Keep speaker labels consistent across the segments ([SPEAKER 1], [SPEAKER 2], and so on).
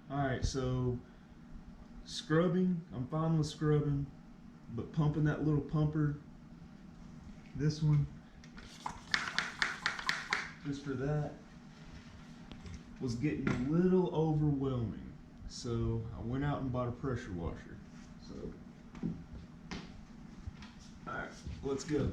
[SPEAKER 1] Alright, so scrubbing, I'm fine with scrubbing, but pumping that little pumper, this one, just for that, was getting a little overwhelming. So I went out and bought a pressure washer. So, alright, let's go.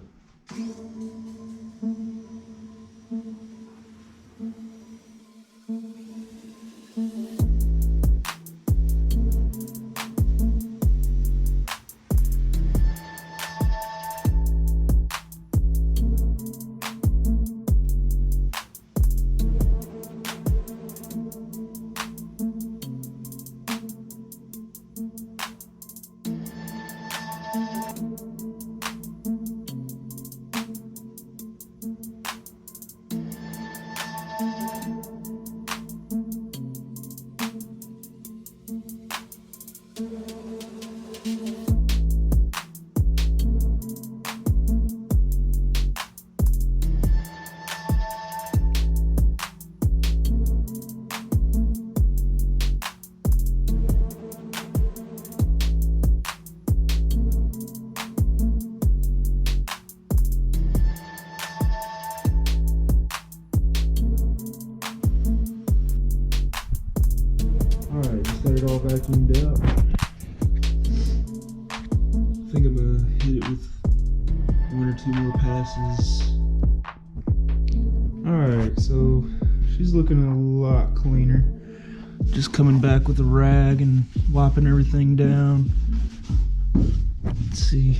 [SPEAKER 1] Alright, just got it all vacuumed out. I think I'm gonna hit it with one or two more passes. Alright, so she's looking a lot cleaner. Just coming back with a rag and wiping everything down. Let's see,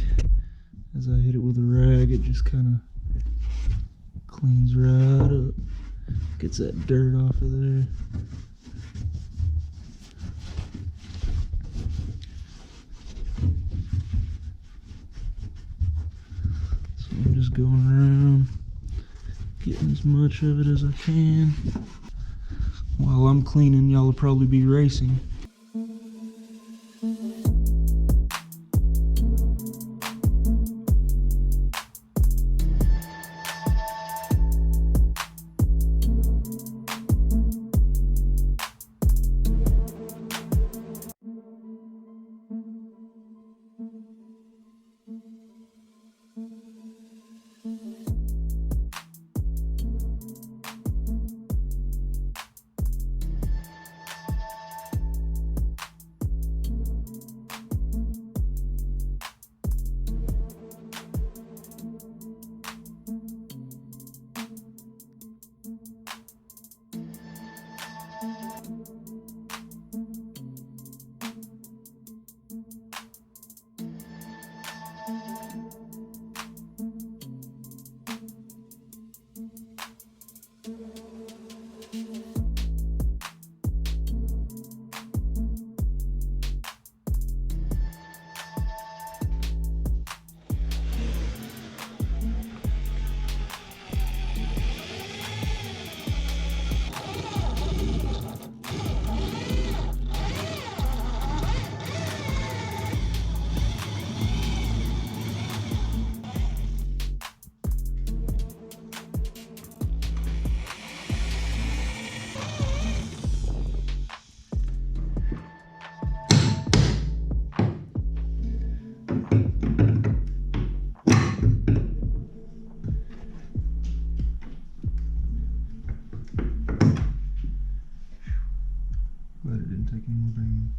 [SPEAKER 1] as I hit it with a rag, it just kind of cleans right up. Gets that dirt off of there. I'm just going around, getting as much of it as I can. While I'm cleaning, y'all will probably be racing. Glad it didn't take any more banging.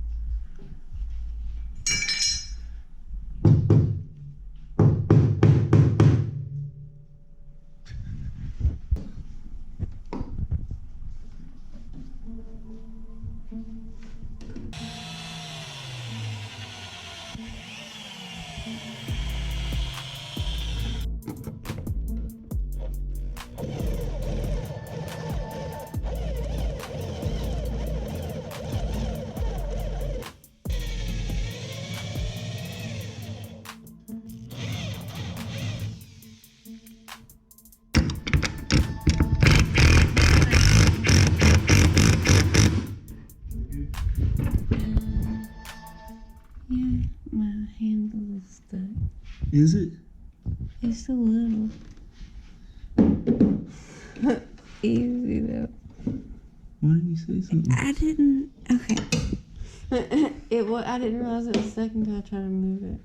[SPEAKER 1] Is it?
[SPEAKER 2] It's a little. Easy though.
[SPEAKER 1] Why didn't you say something?
[SPEAKER 2] I didn't. Okay.
[SPEAKER 3] It. Well, I didn't realize it was stuck until I tried to move it.